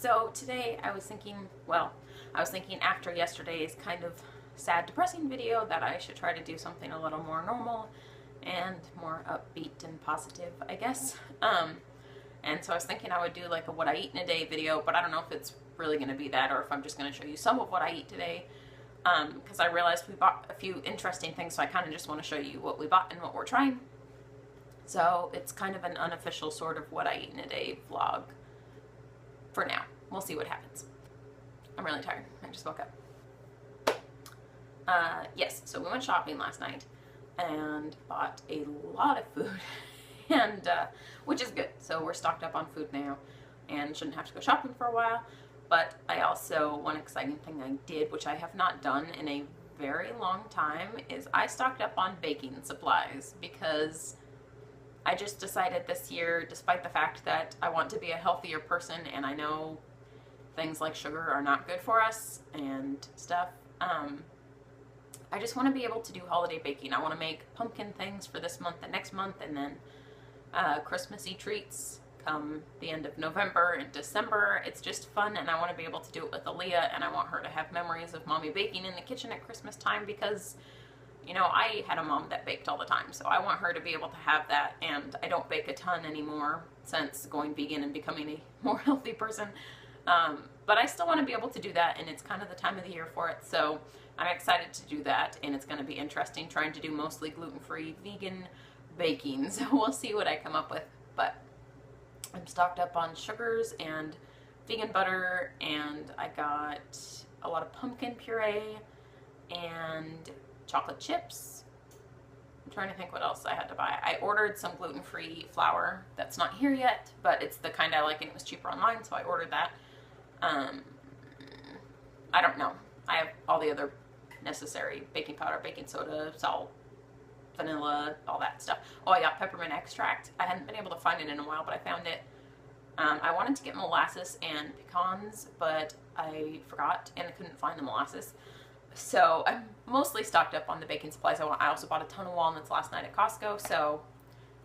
So today I was thinking, after yesterday's kind of sad, depressing video that I should try to do something a little more normal and more upbeat and positive, I guess. And so I was thinking I would do like a what I eat in a day video, but I don't know if it's really going to be that or if I'm just going to show you some of what I eat today. Because I realized we bought a few interesting things, so I kind of just want to show you what we bought and what we're trying. So it's kind of an unofficial sort of what I eat in a day vlog for now. We'll see what happens. I'm really tired. I just woke up. Yes, so we went shopping last night and bought a lot of food, and which is good. So we're stocked up on food now and shouldn't have to go shopping for a while. But I also, one exciting thing I did, which I have not done in a very long time, is I stocked up on baking supplies because I just decided this year, despite the fact that I want to be a healthier person and I know things like sugar are not good for us and stuff, I just want to be able to do holiday baking. I want to make pumpkin things for this month and next month, and then Christmassy treats come the end of November and December. It's just fun, and I want to be able to do it with Eleah, and I want her to have memories of mommy baking in the kitchen at Christmas time because, you know, I had a mom that baked all the time, so I want her to be able to have that, and I don't bake a ton anymore since going vegan and becoming a more healthy person. But I still want to be able to do that, and it's kind of the time of the year for it, so I'm excited to do that, and it's going to be interesting trying to do mostly gluten-free vegan baking, so we'll see what I come up with. But I'm stocked up on sugars and vegan butter, and I got a lot of pumpkin puree and chocolate chips. I'm trying to think what else I had to buy. I ordered some gluten-free flour that's not here yet, but it's the kind I like, and it was cheaper online, so I ordered that. I don't know. I have all the other necessary: baking powder, baking soda, salt, vanilla, all that stuff. Oh, I got peppermint extract. I hadn't been able to find it in a while, but I found it. I wanted to get molasses and pecans, but I forgot and I couldn't find the molasses. So I'm mostly stocked up on the baking supplies. I also bought a ton of walnuts last night at Costco. So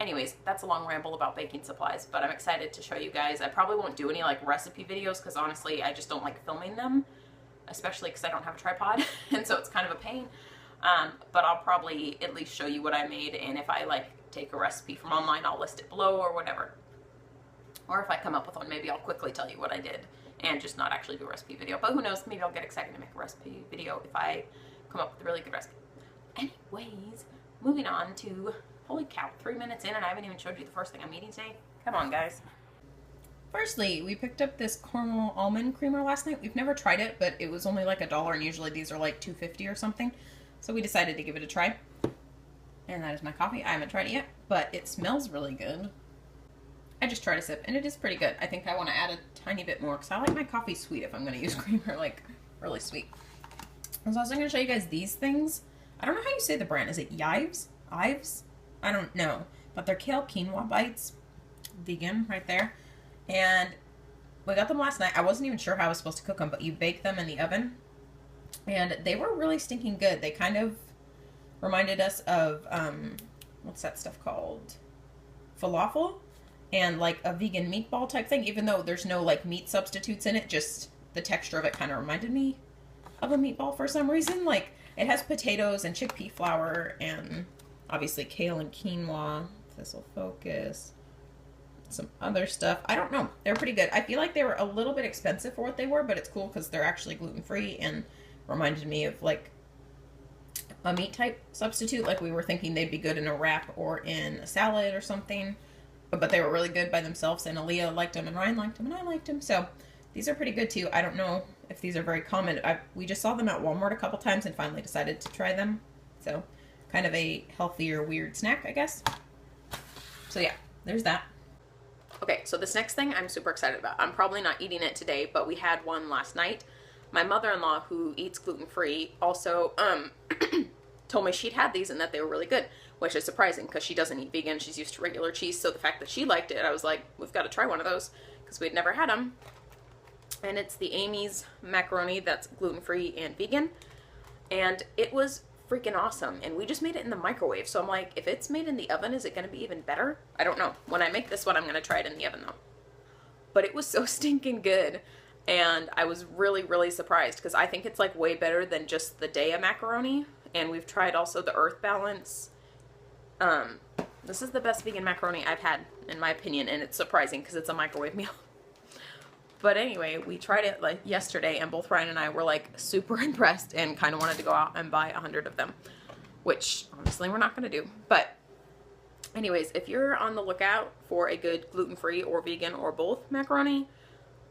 anyways, that's a long ramble about baking supplies, but I'm excited to show you guys. I probably won't do any like recipe videos because honestly, I just don't like filming them, especially because I don't have a tripod, and so it's kind of a pain. But I'll probably at least show you what I made, and if I like take a recipe from online, I'll list it below or whatever. Or if I come up with one, maybe I'll quickly tell you what I did and just not actually do a recipe video. But who knows, maybe I'll get excited to make a recipe video if I come up with a really good recipe. Anyways, moving on to, holy cow, 3 minutes in and I haven't even showed you the first thing I'm eating today. Come on, guys. Firstly, we picked up this caramel almond creamer last night. We've never tried it, but it was only like $1, and usually these are like $2.50 or something. So we decided to give it a try. And that is my coffee. I haven't tried it yet, but it smells really good. I just tried a sip, and it is pretty good. I think I want to add a tiny bit more, because I like my coffee sweet if I'm going to use creamer, like, really sweet. I was also going to show you guys these things. I don't know how you say the brand. Is it Yives? Ives? I don't know. But they're kale quinoa bites. Vegan, right there. And we got them last night. I wasn't even sure how I was supposed to cook them, but you bake them in the oven. And they were really stinking good. They kind of reminded us of, what's that stuff called? Falafel? And like a vegan meatball type thing, even though there's no like meat substitutes in it, just the texture of it kind of reminded me of a meatball for some reason. Like, it has potatoes and chickpea flour and obviously kale and quinoa. This will focus. Some other stuff. I don't know. They're pretty good. I feel like they were a little bit expensive for what they were, but it's cool because they're actually gluten-free and reminded me of like a meat type substitute. Like, we were thinking they'd be good in a wrap or in a salad or something. But they were really good by themselves, and Eleah liked them, and Ryan liked them, and I liked them. So these are pretty good too. I don't know if these are very common. We just saw them at Walmart a couple times and finally decided to try them. So kind of a healthier, weird snack, I guess. So yeah, there's that. Okay, so this next thing I'm super excited about. I'm probably not eating it today, but we had one last night. My mother-in-law, who eats gluten-free, also told me she'd had these and that they were really good, which is surprising because she doesn't eat vegan. She's used to regular cheese, so the fact that she liked it, I was like, we've got to try one of those because we'd never had them. And it's the Amy's macaroni that's gluten-free and vegan, and it was freaking awesome. And we just made it in the microwave, so I'm like, if it's made in the oven, is it going to be even better? I don't know. When I make this one, I'm going to try it in the oven though. But it was so stinking good. And I was really, really surprised because I think it's like way better than just the Daya macaroni. And we've tried also the Earth Balance. This is the best vegan macaroni I've had, in my opinion, and it's surprising because it's a microwave meal. But anyway, we tried it like yesterday, and both Ryan and I were like super impressed and kind of wanted to go out and buy 100 of them, which honestly we're not going to do. But anyways, if you're on the lookout for a good gluten-free or vegan or both macaroni,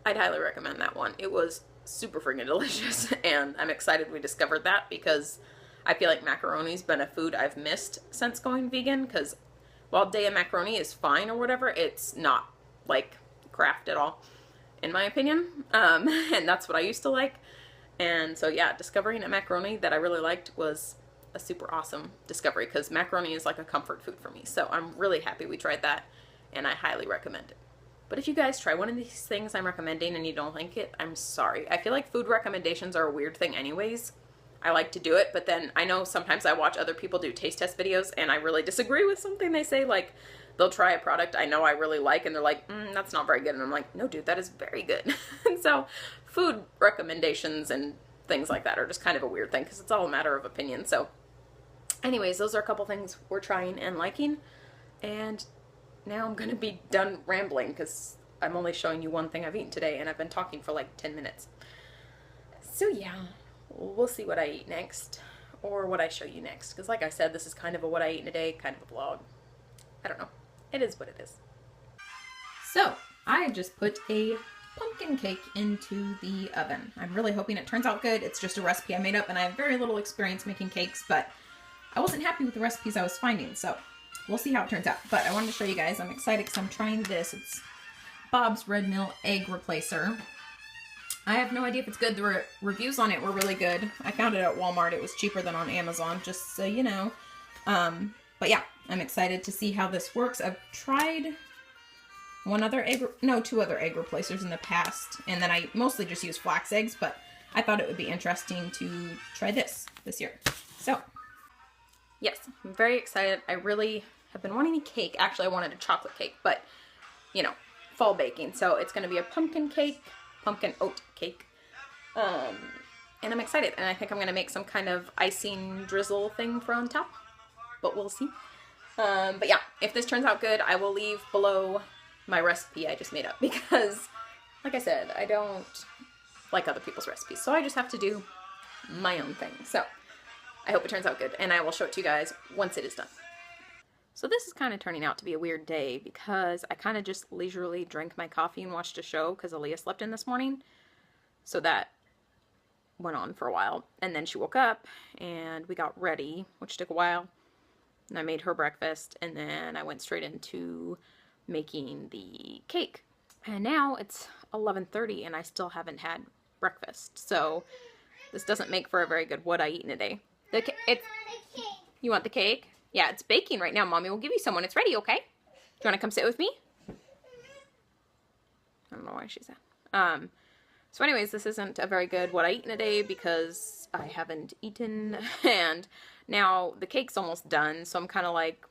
I'd highly recommend that one. It was super freaking delicious, and I'm excited we discovered that because I feel like macaroni's been a food I've missed since going vegan, because while Daya macaroni is fine or whatever, it's not like Kraft at all, in my opinion. And that's what I used to like. And so yeah, discovering a macaroni that I really liked was a super awesome discovery, because macaroni is like a comfort food for me. So I'm really happy we tried that, and I highly recommend it. But if you guys try one of these things I'm recommending and you don't like it, I'm sorry. I feel like food recommendations are a weird thing anyways. I like to do it, but then I know sometimes I watch other people do taste test videos and I really disagree with something they say. Like, they'll try a product I know I really like and they're like, that's not very good. And I'm like, no, dude, that is very good. And so food recommendations and things like that are just kind of a weird thing because it's all a matter of opinion. So anyways, those are a couple things we're trying and liking. And now I'm going to be done rambling because I'm only showing you one thing I've eaten today and I've been talking for like 10 minutes. So yeah, we'll see what I eat next, or what I show you next, because like I said, this is kind of a what I eat in a day kind of a vlog. I don't know. It is what it is. So I just put a pumpkin cake into the oven. I'm really hoping it turns out good. It's just a recipe I made up, and I have very little experience making cakes, but I wasn't happy with the recipes I was finding, so we'll see how it turns out. But I wanted to show you guys. I'm excited because I'm trying this. It's Bob's Red Mill Egg Replacer. I have no idea if it's good. The reviews on it were really good. I found it at Walmart. It was cheaper than on Amazon, just so you know. But yeah, I'm excited to see how this works. I've tried two other egg replacers in the past, and then I mostly just use flax eggs, but I thought it would be interesting to try this year. So, yes, I'm very excited. I really have been wanting a cake. Actually, I wanted a chocolate cake, but, you know, fall baking. So it's going to be a pumpkin cake, pumpkin oat cake. And I'm excited, and I think I'm going to make some kind of icing drizzle thing for on top, but we'll see. But yeah, if this turns out good, I will leave below my recipe I just made up, because like I said, I don't like other people's recipes, so I just have to do my own thing. So I hope it turns out good, and I will show it to you guys once it is done. So this is kind of turning out to be a weird day because I kind of just leisurely drank my coffee and watched a show because Eleah slept in this morning. So that went on for a while. And then she woke up and we got ready, which took a while. And I made her breakfast, and then I went straight into making the cake. And now it's 11:30 and I still haven't had breakfast. So this doesn't make for a very good what I eat in a day. You want the cake? Yeah, it's baking right now. Mommy will give you some when it's ready, okay? Do you want to come sit with me? I don't know why she's at. So anyways, this isn't a very good what I eat in a day because I haven't eaten, and now the cake's almost done, so I'm kind of like,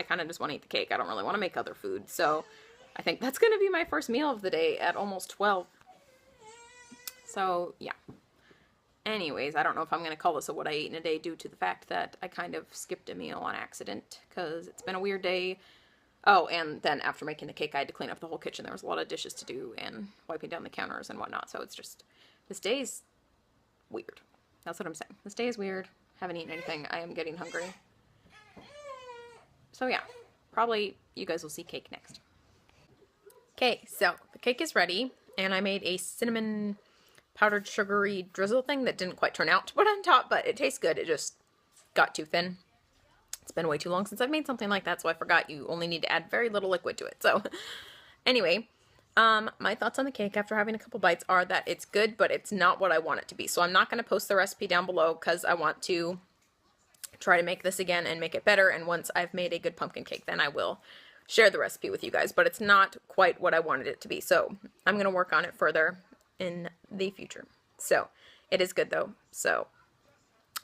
I kind of just want to eat the cake. I don't really want to make other food, so I think that's going to be my first meal of the day at almost 12. So, yeah. Anyways, I don't know if I'm going to call this a what I ate in a day due to the fact that I kind of skipped a meal on accident because it's been a weird day. Oh, and then after making the cake, I had to clean up the whole kitchen. There was a lot of dishes to do and wiping down the counters and whatnot. So it's just, this day's weird. That's what I'm saying. This day is weird. Haven't eaten anything. I am getting hungry. So yeah, probably you guys will see cake next. Okay, so the cake is ready, and I made a cinnamon powdered sugary drizzle thing that didn't quite turn out to put on top, but it tastes good. It just got too thin. It's been way too long since I've made something like that, so I forgot you only need to add very little liquid to it. So anyway, my thoughts on the cake after having a couple bites are that it's good, but it's not what I want it to be. So I'm not going to post the recipe down below because I want to try to make this again and make it better. And once I've made a good pumpkin cake, then I will share the recipe with you guys, but it's not quite what I wanted it to be. So I'm going to work on it further in the future. So it is good though. So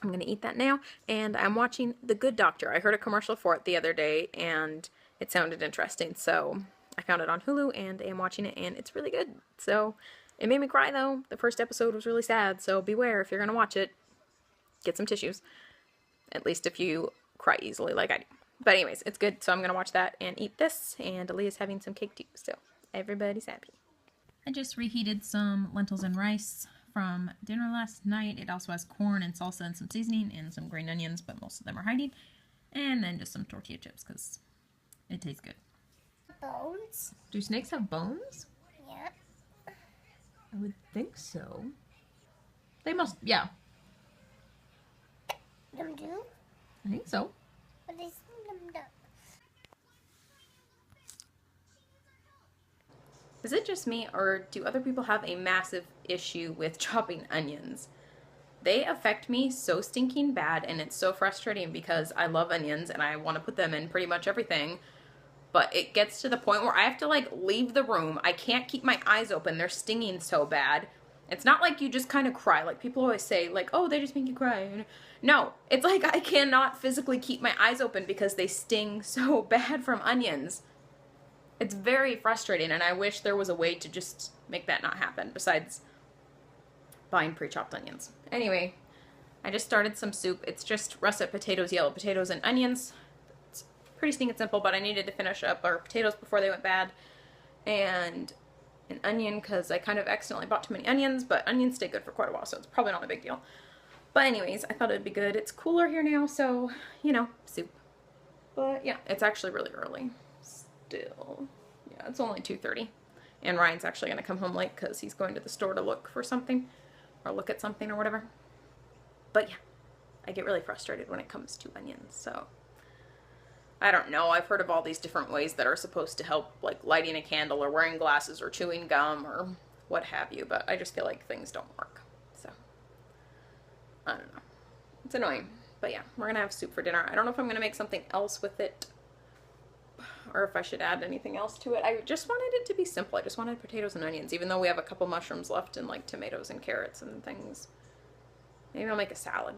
I'm going to eat that now, and I'm watching The Good Doctor. I heard a commercial for it the other day and it sounded interesting. So I found it on Hulu and am watching it, and it's really good. So It made me cry, though. The first episode was really sad, so beware if you're going to watch it. Get some tissues. At least if you cry easily like I do. But anyways, it's good, so I'm going to watch that and eat this, and Aaliyah's having some cake too, so everybody's happy. I just reheated some lentils and rice from dinner last night. It also has corn and salsa and some seasoning and some green onions, but most of them are hiding. And then just some tortilla chips, because it tastes good. Bones? Do snakes have bones? Yeah. I would think so. They must, yeah. Them do? I think so. But they them do. Is it just me, or do other people have a massive issue with chopping onions? They affect me so stinking bad, and it's so frustrating because I love onions and I want to put them in pretty much everything. But it gets to the point where I have to like leave the room. I can't keep my eyes open. They're stinging so bad. It's not like you just kind of cry. Like people always say like, oh, they just make you cry. No, it's like I cannot physically keep my eyes open because they sting so bad from onions. It's very frustrating, and I wish there was a way to just make that not happen besides buying pre-chopped onions. Anyway, I just started some soup. It's just russet potatoes, yellow potatoes, and onions. It's pretty stinking simple, but I needed to finish up our potatoes before they went bad. And an onion, because I kind of accidentally bought too many onions, but onions stay good for quite a while, so it's probably not a big deal. But anyways, I thought it'd be good. It's cooler here now, so, you know, soup. But yeah, it's actually really early. Still. Yeah, it's only 2:30. And Ryan's actually going to come home late because he's going to the store to look for something. Or look at something or whatever. But yeah, I get really frustrated when it comes to onions, so. I don't know, I've heard of all these different ways that are supposed to help, like lighting a candle or wearing glasses or chewing gum or what have you, but I just feel like things don't work, so. I don't know. It's annoying, but yeah, we're going to have soup for dinner. I don't know if I'm going to make something else with it, or if I should add anything else to it. I just wanted it to be simple. I just wanted potatoes and onions, even though we have a couple mushrooms left and like tomatoes and carrots and things. Maybe I'll make a salad.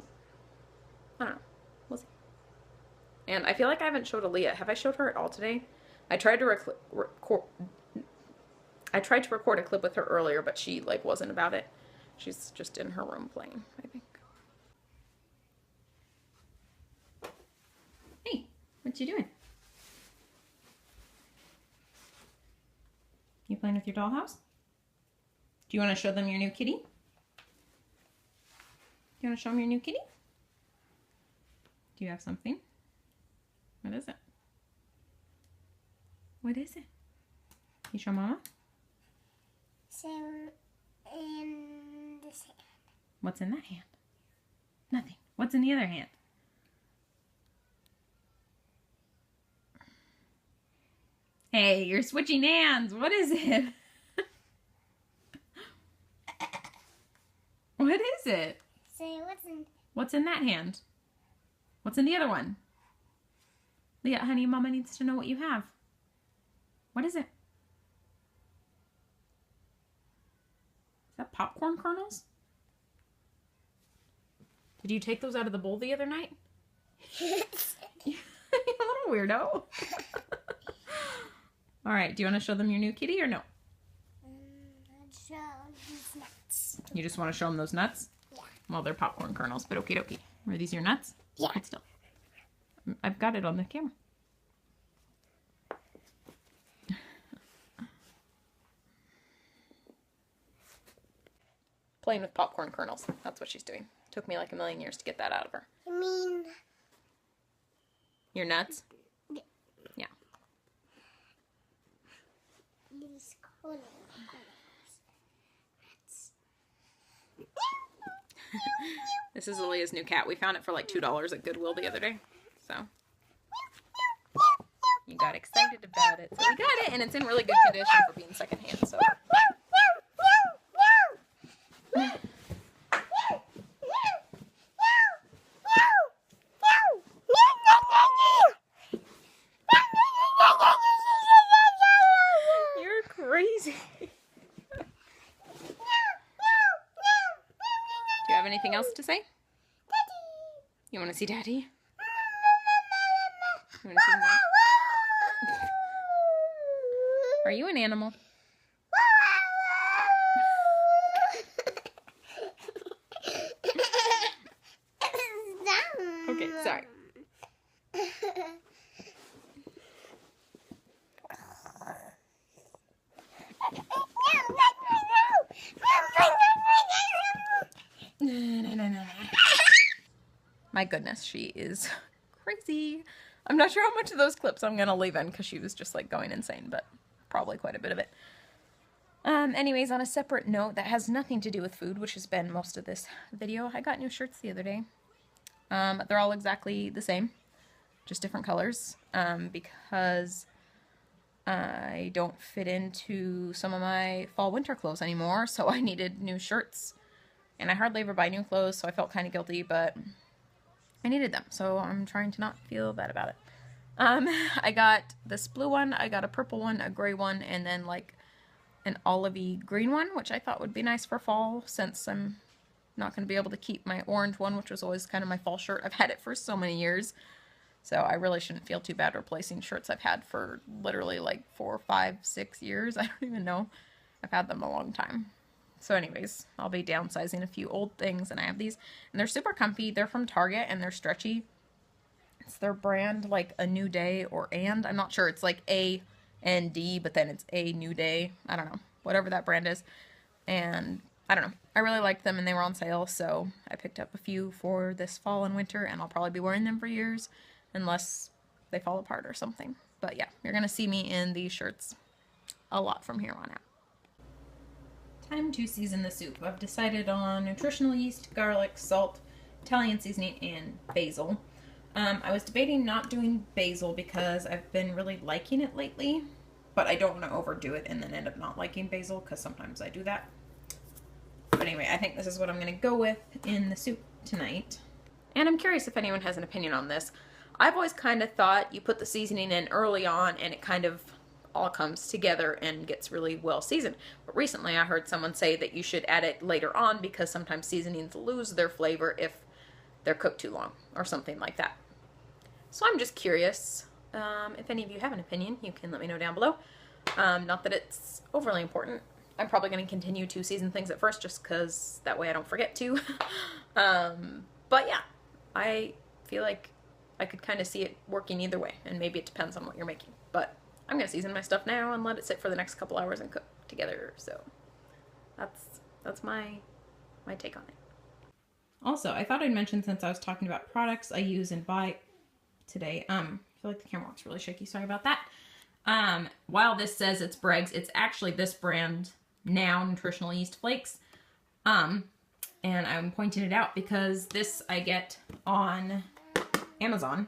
I don't know. We'll see. And I feel like I haven't showed Eleah. Have I showed her at all today? I tried to record a clip with her earlier, but she like wasn't about it. She's just in her room playing, I think. Hey, what you doing? You playing with your dollhouse? Do you want to show them your new kitty? Do you want to show them your new kitty? Do you have something? What is it? What is it? Can you show Mama? So, in this hand. What's in that hand? Nothing. What's in the other hand? Hey, you're switching hands. What is it? What is it? So, What's in that hand? What's in the other one? Leah, honey, Mama needs to know what you have. What is it? Is that popcorn kernels? Did you take those out of the bowl the other night? You little weirdo. All right, do you want to show them your new kitty or no? show these nuts. You just want to show them those nuts? Yeah. Well, they're popcorn kernels, but okie dokie. Are these your nuts? Yeah. Hold still. I've got it on the camera. Playing with popcorn kernels. That's what she's doing. Took me like a million years to get that out of her. You mean... Your nuts? Yeah. Yeah. These kernels. This is Aaliyah's new cat. We found it for like $2 at Goodwill the other day. So you got excited about it. So we got it, and it's in really good condition for being secondhand. So you're crazy. Do you have anything else to say? You want to see Daddy? You want to see Mom? Are you an animal? My goodness, she is crazy. I'm not sure how much of those clips I'm going to leave in because she was just like going insane, but probably quite a bit of it. Anyways, on a separate note that has nothing to do with food, which has been most of this video, I got new shirts the other day. They're all exactly the same, just different colors, because I don't fit into some of my fall-winter clothes anymore, so I needed new shirts. And I hardly ever buy new clothes, so I felt kind of guilty, but I needed them, so I'm trying to not feel bad about it. I got this blue one, I got a purple one, a gray one, and then like an olivey green one, which I thought would be nice for fall since I'm not going to be able to keep my orange one, which was always kind of my fall shirt. I've had it for so many years, so I really shouldn't feel too bad replacing shirts I've had for literally like 4, 5, 6 years. I don't even know. I've had them a long time. So anyways, I'll be downsizing a few old things, and I have these, and they're super comfy. They're from Target, and they're stretchy. It's their brand, like A New Day or And. I'm not sure. It's like A-N-D, but then it's A New Day. I don't know. Whatever that brand is. And I don't know. I really liked them, and they were on sale, so I picked up a few for this fall and winter, and I'll probably be wearing them for years unless they fall apart or something. But yeah, you're going to see me in these shirts a lot from here on out. Time to season the soup. I've decided on nutritional yeast, garlic, salt, Italian seasoning, and basil. I was debating not doing basil because I've been really liking it lately, but I don't want to overdo it and then end up not liking basil because sometimes I do that. But anyway, I think this is what I'm going to go with in the soup tonight. And I'm curious if anyone has an opinion on this. I've always kind of thought you put the seasoning in early on and it kind of all comes together and gets really well seasoned. But recently I heard someone say that you should add it later on because sometimes seasonings lose their flavor if they're cooked too long or something like that. So I'm just curious. If any of you have an opinion, you can let me know down below. Not that it's overly important. I'm probably going to continue to season things at first just because that way I don't forget to. But yeah, I feel like I could kind of see it working either way, and maybe it depends on what you're making. But I'm going to season my stuff now and let it sit for the next couple hours and cook together. So that's my take on it. Also, I thought I'd mention, since I was talking about products I use and buy today, I feel like the camera looks really shaky, sorry about that. While this says it's Bragg's, it's actually this brand, Now Nutritional Yeast Flakes. And I'm pointing it out because this I get on Amazon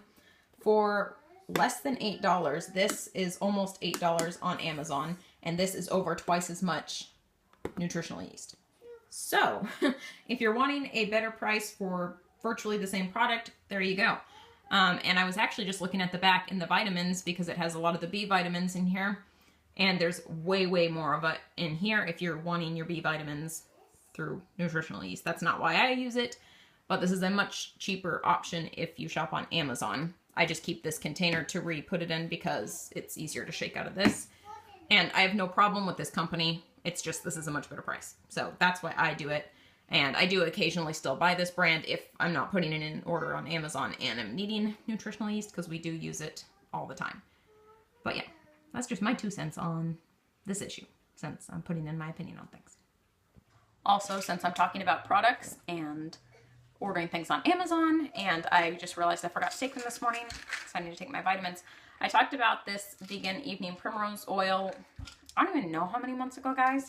for less than $8. This is almost $8 on Amazon, and this is over twice as much nutritional yeast. So, if you're wanting a better price for virtually the same product, there you go. And I was actually just looking at the back in the vitamins because it has a lot of the B vitamins in here. And there's way, way more of it in here if you're wanting your B vitamins through nutritional yeast. That's not why I use it, but this is a much cheaper option if you shop on Amazon. I just keep this container to re-put it in because it's easier to shake out of this. And I have no problem with this company. It's just this is a much better price. So that's why I do it. And I do occasionally still buy this brand if I'm not putting it in order on Amazon and I'm needing nutritional yeast because we do use it all the time. But yeah, that's just my 2 cents on this issue since I'm putting in my opinion on things. Also, since I'm talking about products and ordering things on Amazon, and I just realized I forgot to take them this morning, so I need to take my vitamins. I talked about this vegan evening primrose oil, I don't even know how many months ago, guys.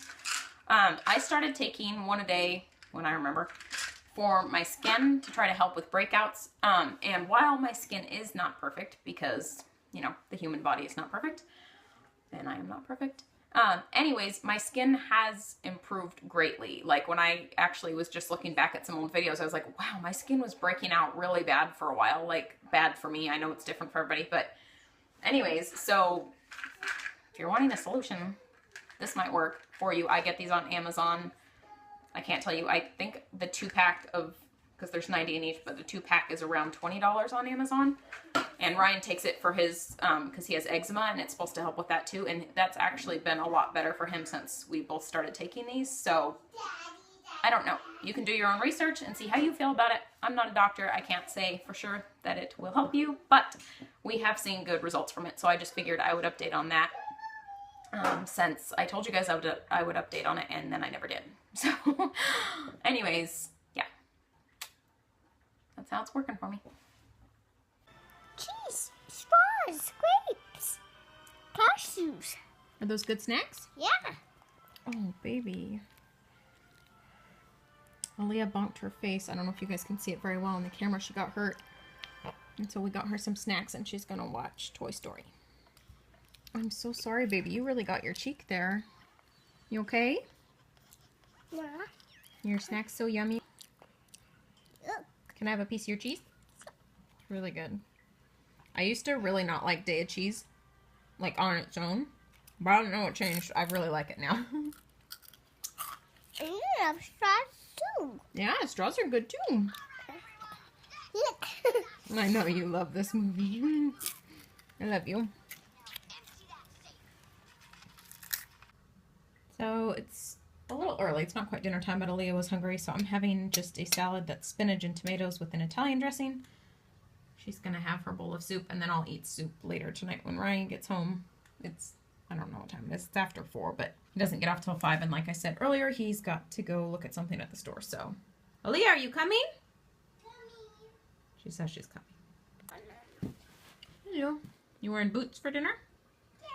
I started taking one a day, when I remember, for my skin to try to help with breakouts. And while my skin is not perfect, because, you know, the human body is not perfect, and I am not perfect. Anyways, my skin has improved greatly. Like when I actually was just looking back at some old videos, I was like, wow, my skin was breaking out really bad for a while. Like bad for me. I know it's different for everybody, but anyways, so if you're wanting a solution, this might work for you. I get these on Amazon. I can't tell you. I think the 2-pack of, because there's 90 in each, but the 2-pack is around $20 on Amazon. And Ryan takes it for his, because he has eczema, and it's supposed to help with that too. And that's actually been a lot better for him since we both started taking these. So, I don't know. You can do your own research and see how you feel about it. I'm not a doctor. I can't say for sure that it will help you, but we have seen good results from it. So I just figured I would update on that. Since I told you guys I would update on it, and then I never did. So, anyways, yeah. That's how it's working for me. Cheese, straws, grapes, cashews. Are those good snacks? Yeah. Oh, baby. Eleah bonked her face. I don't know if you guys can see it very well on the camera. She got hurt. And so we got her some snacks and she's going to watch Toy Story. I'm so sorry, baby. You really got your cheek there. You okay? Yeah. Your snack's so yummy. Ugh. Can I have a piece of your cheese? It's really good. I used to really not like Daiya cheese, like on its own. But I don't know what changed. I really like it now. And you have straws too. Yeah, straws are good too. Look. I know you love this movie. I love you. So it's a little early. It's not quite dinner time, but Eleah was hungry, so I'm having just a salad that's spinach and tomatoes with an Italian dressing. She's going to have her bowl of soup, and then I'll eat soup later tonight when Ryan gets home. I don't know what time it is. It's after 4, but he doesn't get off till 5, and like I said earlier, he's got to go look at something at the store, so. Eleah, are you coming? She says she's coming. Hello. You wearing boots for dinner? Yeah.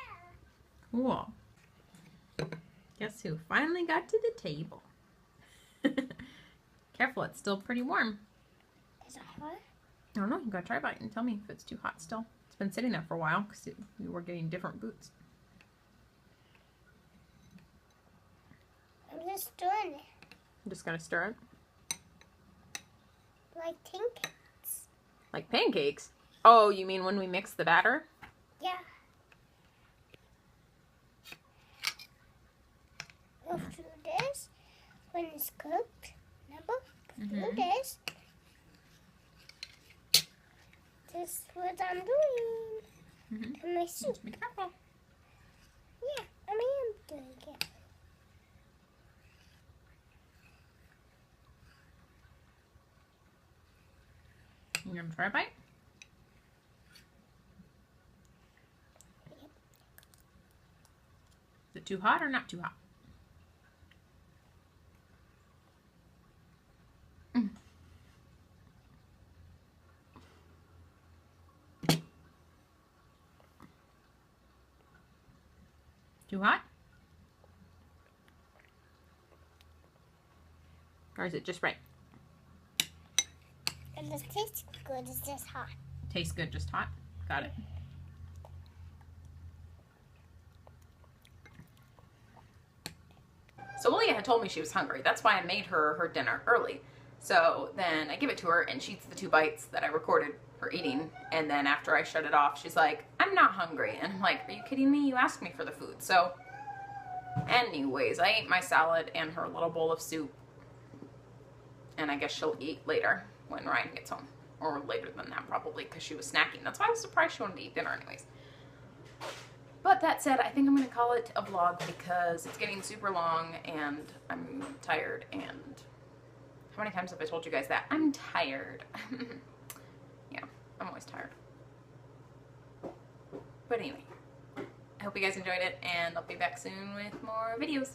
Cool. Guess who finally got to the table? Careful, it's still pretty warm. Is it hot? I don't know. You gotta try a bite and tell me if it's too hot still. It's been sitting there for a while because we were getting different boots. I'm just doing it. You just gotta stir it. Like pancakes. Like pancakes? Oh, you mean when we mix the batter? Yeah. After this, when it's cooked, remember? Do this. This is what I'm doing. And my soup. Be careful. Yeah, I am doing it. You gonna try a bite? Yep. Is it too hot or not too hot? Too hot? Or is it just right? And it tastes good, it's just hot. Tastes good, just hot? Got it. So Eleah had told me she was hungry. That's why I made her dinner early. So then I give it to her and she eats the 2 bites that I recorded her eating. And then after I shut it off, she's like, I'm not hungry. And I'm like, are you kidding me? You asked me for the food. So anyways, I ate my salad and her little bowl of soup. And I guess she'll eat later when Ryan gets home. Or later than that probably because she was snacking. That's why I was surprised she wanted to eat dinner anyways. But that said, I think I'm going to call it a vlog because it's getting super long and I'm tired. And how many times have I told you guys that? I'm tired. Yeah, I'm always tired. But anyway, I hope you guys enjoyed it and I'll be back soon with more videos.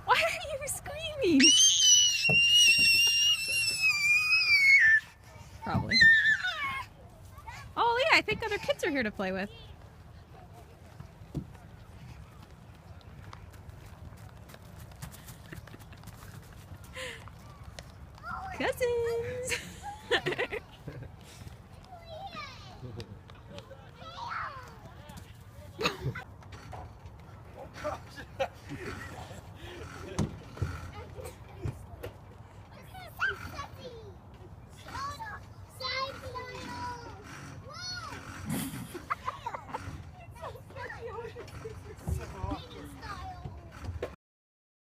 Why are you screaming? Probably. Oh yeah, I think other kids are here to play with. Cousins!